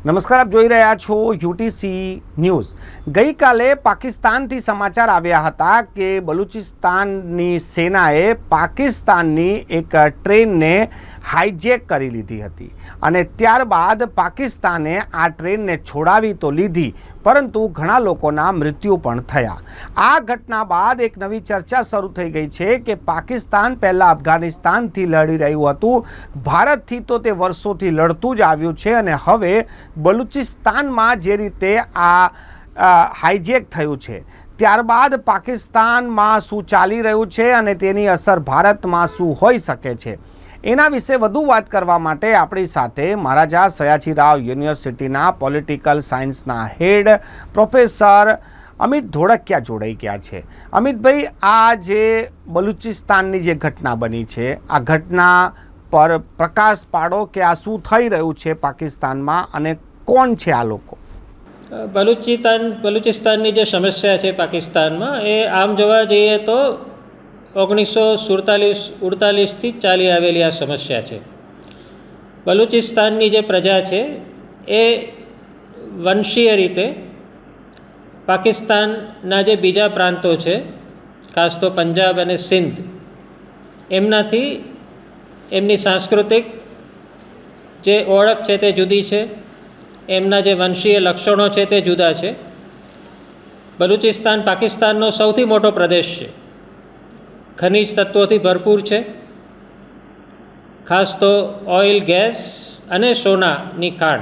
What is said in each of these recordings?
નમસ્કાર, આપ જોઈ રહ્યા છો યુટીસી ન્યૂઝ। ગઈકાલે પાકિસ્તાનથી સમાચાર આવ્યા હતા કે બલુચિસ્તાનની સેનાએ પાકિસ્તાનની એક ટ્રેનને હાઈજેક કરી લીધી હતી અને ત્યારબાદ પાકિસ્તાને આ ટ્રેનને છોડાવી તો લીધી, પરંતુ ઘણા લોકોના મૃત્યુ પણ થયા। આ ઘટના બાદ એક નવી ચર્ચા શરૂ થઈ ગઈ છે કે પાકિસ્તાન પહેલાં અફઘાનિસ્તાનથી લડી રહ્યું હતું, ભારતથી તો તે વર્ષોથી લડતું જ આવ્યું છે અને હવે બલુચિસ્તાનમાં જે રીતે આ હાઈજેક થયું છે ત્યારબાદ પાકિસ્તાનમાં શું ચાલી રહ્યું છે અને તેની અસર ભારતમાં શું હોઈ શકે છે, એના વિશે વધુ વાત કરવા માટે આપણી સાથે મહારાજા સયાજીરાવ યુનિવર્સિટીના પોલિટિકલ સાયન્સના હેડ પ્રોફેસર અમિત ધોળકિયા જોડાઈ ગયા છે। અમિતભાઈ, આ જે બલુચિસ્તાનની જે ઘટના બની છે, આ ઘટના પર પ્રકાશ પાડો કે આ શું થઈ રહ્યું છે પાકિસ્તાનમાં અને કોણ છે આ લોકો? બલુચિસ્તાનની જે સમસ્યા છે પાકિસ્તાનમાં, એ આમ જોવા જઈએ તો 1947-48થી ચાલી આવેલી આ સમસ્યા છે। બલુચિસ્તાનની જે પ્રજા છે એ વંશીય રીતે પાકિસ્તાનના જે બીજા પ્રાંતો છે, ખાસ તો પંજાબ અને સિંધ, એમનાથી એમની સાંસ્કૃતિક જે ઓળખ છે તે જુદી છે, એમના જે વંશીય લક્ષણો છે તે જુદા છે। બલુચિસ્તાન પાકિસ્તાનનો સૌથી મોટો પ્રદેશ છે, ખનિજ તત્વોથી ભરપૂર છે, ખાસ તો ઓઇલ, ગેસ અને સોનાની ખાણ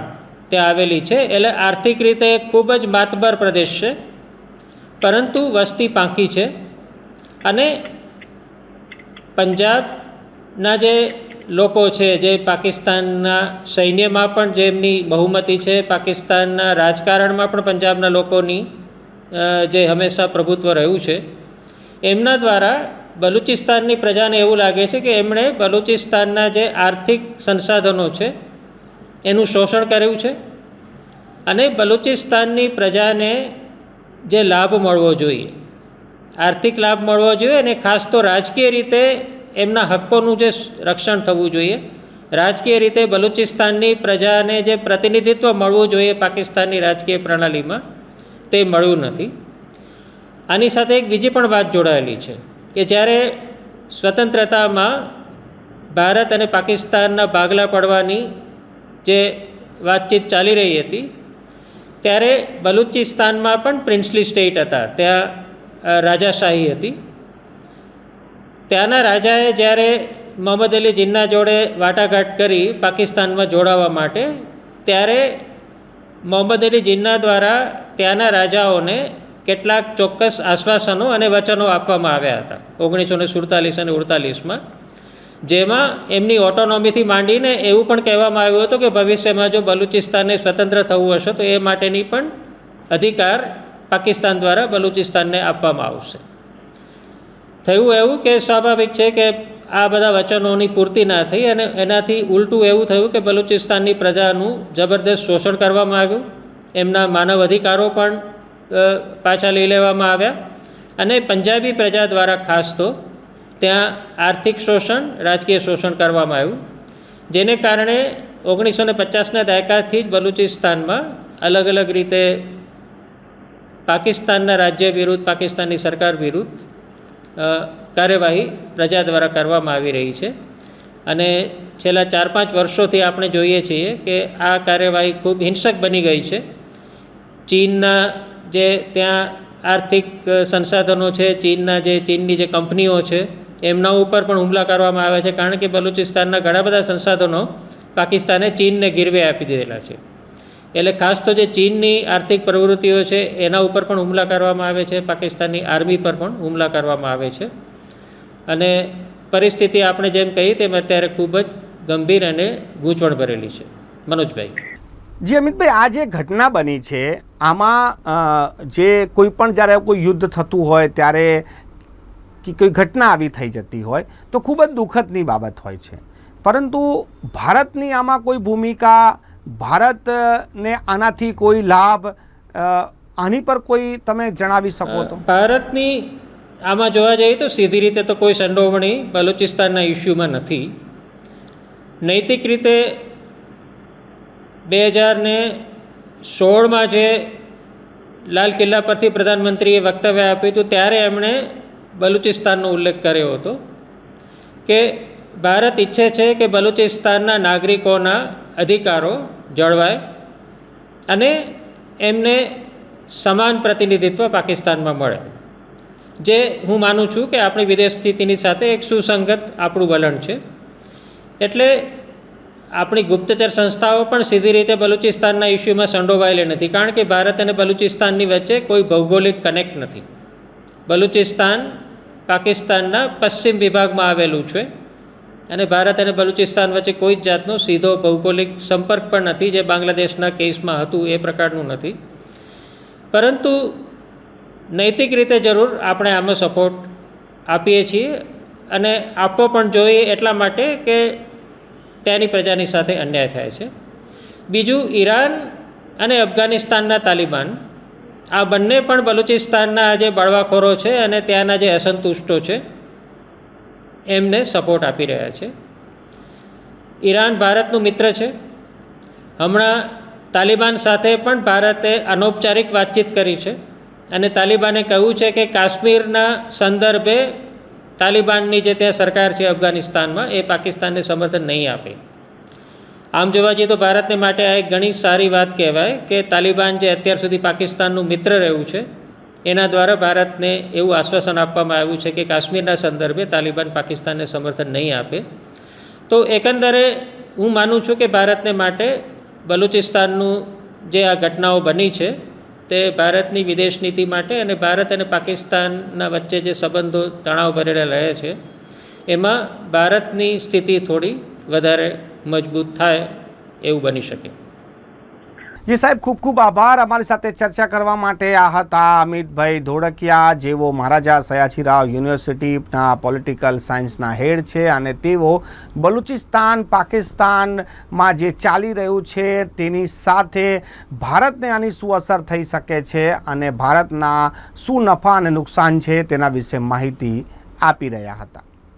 ત્યાં આવેલી છે, એટલે આર્થિક રીતે ખૂબ જ માતબર પ્રદેશ છે, પરંતુ વસ્તી પાંખી છે અને પંજાબના જે લોકો છે, જે પાકિસ્તાનના સૈન્યમાં પણ જેમની બહુમતી છે, પાકિસ્તાનના રાજકારણમાં પણ પંજાબના લોકોની જે હંમેશા પ્રભુત્વ રહ્યું છે, એમના દ્વારા બલુચિસ્તાનની પ્રજાને એવું લાગે છે કે એમણે બલુચિસ્તાનના જે આર્થિક સંસાધનો છે એનું શોષણ કર્યું છે અને બલુચિસ્તાનની પ્રજાને જે લાભ મળવો જોઈએ, આર્થિક લાભ મળવો જોઈએ અને ખાસ તો રાજકીય રીતે એમના હક્કોનું જે રક્ષણ થવું જોઈએ, રાજકીય રીતે બલુચિસ્તાનની પ્રજાને જે પ્રતિનિધિત્વ મળવું જોઈએ પાકિસ્તાનની રાજકીય પ્રણાલીમાં, તે મળ્યું નથી। આની સાથે એક બીજી પણ વાત જોડાયેલી છે કે જ્યારે સ્વતંત્રતામાં ભારત અને પાકિસ્તાનના ભાગલા પડવાની જે વાતચીત ચાલી રહી હતી, ત્યારે બલુચિસ્તાનમાં પણ પ્રિન્સલી સ્ટેટ હતા, ત્યાં રાજાશાહી હતી। ત્યાંના રાજાએ જ્યારે મોહમ્મદ અલી જીન્ના જોડે વાટાઘાટ કરી પાકિસ્તાનમાં જોડાવા માટે, ત્યારે મોહમ્મદ અલી જીન્ના દ્વારા ત્યાંના રાજાઓને કેટલાક ચોક્કસ આશ્વાસનો અને વચનો આપવામાં આવ્યા હતા 1947 અને 48માં, જેમાં એમની ઓટોનોમીથી માંડીને એવું પણ કહેવામાં આવ્યું હતું કે ભવિષ્યમાં જો બલુચિસ્તાનને સ્વતંત્ર થવું હશે તો એ માટેની પણ અધિકાર પાકિસ્તાન દ્વારા બલુચિસ્તાનને આપવામાં આવશે। થયું એવું કે સ્વાભાવિક છે કે આ બધા વચનોની પૂર્તિ ના થઈ અને એનાથી ઉલટું એવું થયું કે બલુચિસ્તાનની પ્રજાનું જબરદસ્ત શોષણ કરવામાં આવ્યું, એમના માનવ અધિકારો પણ પાછા લઈ લેવામાં આવ્યા અને પંજાબી પ્રજા દ્વારા ખાસ તો ત્યાં આર્થિક શોષણ, રાજકીય શોષણ કરવામાં આવ્યું, જેને કારણે 1950ના દાયકાથી જ બલુચિસ્તાનમાં અલગ અલગ રીતે પાકિસ્તાનના રાજ્ય વિરુદ્ધ, પાકિસ્તાનની સરકાર વિરુદ્ધ કાર્યવાહી પ્રજા દ્વારા કરવામાં આવી રહી છે અને છેલ્લા 4-5 વર્ષોથી આપણે જોઈએ છીએ કે આ કાર્યવાહી ખૂબ હિંસક બની ગઈ છે। ચીનના જે ત્યાં આર્થિક સંસાધનો છે, ચીનની જે કંપનીઓ છે, એમના ઉપર પણ હુમલા કરવામાં આવ્યા છે, કારણ કે બલુચિસ્તાનના ઘણા બધા સંસાધનો પાકિસ્તાને ચીનને ગીરવે આપી દીધેલા છે, એટલે ખાસ તો જે ચીનની આર્થિક પ્રવૃત્તિઓ છે એના ઉપર પણ હુમલા કરવામાં આવે છે, પાકિસ્તાનની આર્મી પર પણ હુમલા કરવામાં આવે છે અને પરિસ્થિતિ આપણે જેમ કહીએ તેમ અત્યારે ખૂબ જ ગંભીર અને ગૂંચવણ ભરેલી છે। મનોજભાઈ જી, અમિતભાઈ, આ જે ઘટના બની છે આમાં જે કોઈ પણ જ્યારે કોઈ યુદ્ધ થતું હોય ત્યારે કે કોઈ ઘટના આવી થઈ જતી હોય તો ખૂબ જ દુઃખદની બાબત હોય છે, પરંતુ ભારતની આમાં કોઈ ભૂમિકા, ભારતને આનાથી કોઈ લાભ, આની પર કોઈ તમે જણાવી શકો તો? ભારતની આમાં જોવા જઈએ તો સીધી રીતે તો કોઈ સંડોવણી બલુચિસ્તાનના ઇસ્યુમાં નથી। નૈતિક રીતે 2000 ને 16માં જે લાલ કિલ્લા પરથી પ્રધાનમંત્રીએ વક્તવ્ય આપ્યું હતું ત્યારે એમણે બલુચિસ્તાનનો ઉલ્લેખ કર્યો હતો કે ભારત ઈચ્છે છે કે બલુચિસ્તાનના નાગરિકોના અધિકારો જળવાય અને એમને સમાન પ્રતિનિધિત્વ પાકિસ્તાનમાં મળે, જે હું માનું છું કે આપણી વિદેશ નીતિની સાથે એક સુસંગત આપણું વલણ છે. એટલે આપણી ગુપ્તચર સંસ્થાઓ પણ સીધી રીતે બલુચિસ્તાનના ઇસ્યુમાં સંડોવાયેલી નથી, કારણ કે ભારત અને બલુચિસ્તાનની વચ્ચે કોઈ ભૌગોલિક કનેક્ટ નથી. બલુચિસ્તાન પાકિસ્તાનના પશ્ચિમ વિભાગમાં આવેલું છે અને ભારત અને બલુચિસ્તાન વચ્ચે કોઈ જ જાતનો સીધો ભૌગોલિક સંપર્ક પણ નથી, જે બાંગ્લાદેશના કેસમાં હતું એ પ્રકારનું નથી. પરંતુ નૈતિક રીતે જરૂર આપણે આમાં સપોર્ટ આપીએ છીએ અને આપવો પણ જોઈએ, એટલા માટે કે ત્યાંની પ્રજાની સાથે અન્યાય થાય છે. બીજું, ઈરાન અને અફઘાનિસ્તાનના તાલિબાન આ બંને પણ બલુચિસ્તાનના જે બળવાખોરો છે અને ત્યાંના જે અસંતુષ્ટો છે એમને સપોર્ટ આપી રહ્યા છે. ઈરાન ભારતનું મિત્ર છે. હમણાં તાલિબાન સાથે પણ ભારતે અનૌપચારિક વાતચીત કરી છે અને તાલિબાને કહ્યું છે કે કાશ્મીરના સંદર્ભે તાલિબાનની જે ત્યાં સરકાર છે અફઘાનિસ્તાનમાં એ પાકિસ્તાનને સમર્થન નહીં આપે. આમ જોવા જઈએ તો ભારતને માટે આ એક ઘણી સારી વાત કહેવાય કે તાલિબાન જે અત્યાર સુધી પાકિસ્તાનનું મિત્ર રહ્યું છે એના દ્વારા ભારતને એવું આશ્વાસન આપવામાં આવ્યું છે કે કાશ્મીરના સંદર્ભે તાલિબાન પાકિસ્તાનને સમર્થન નહીં આપે. તો એકંદરે હું માનું છું કે ભારતને માટે બલુચિસ્તાનનું જે આ ઘટનાઓ બની છે તે ભારતની વિદેશ નીતિ માટે અને ભારત અને પાકિસ્તાનના વચ્ચે જે સંબંધો તણાવ ભરેલા રહે છે એમાં ભારતની સ્થિતિ થોડી વધારે મજબૂત થાય એવું બની શકે. જી સાહેબ, ખૂબ ખૂબ આભાર. અમારી સાથે ચર્ચા કરવા માટે આ હતા અમિતભાઈ ધોળકિયા, જેઓ મહારાજા સયાજીરાવ યુનિવર્સિટીના પોલિટિકલ સાયન્સના હેડ છે અને તેઓ બલુચિસ્તાન પાકિસ્તાનમાં જે ચાલી રહ્યું છે તેની સાથે ભારતને આની શું અસર થઈ શકે છે અને ભારતના શું નફા અને નુકસાન છે તેના વિશે માહિતી આપી રહ્યા હતા.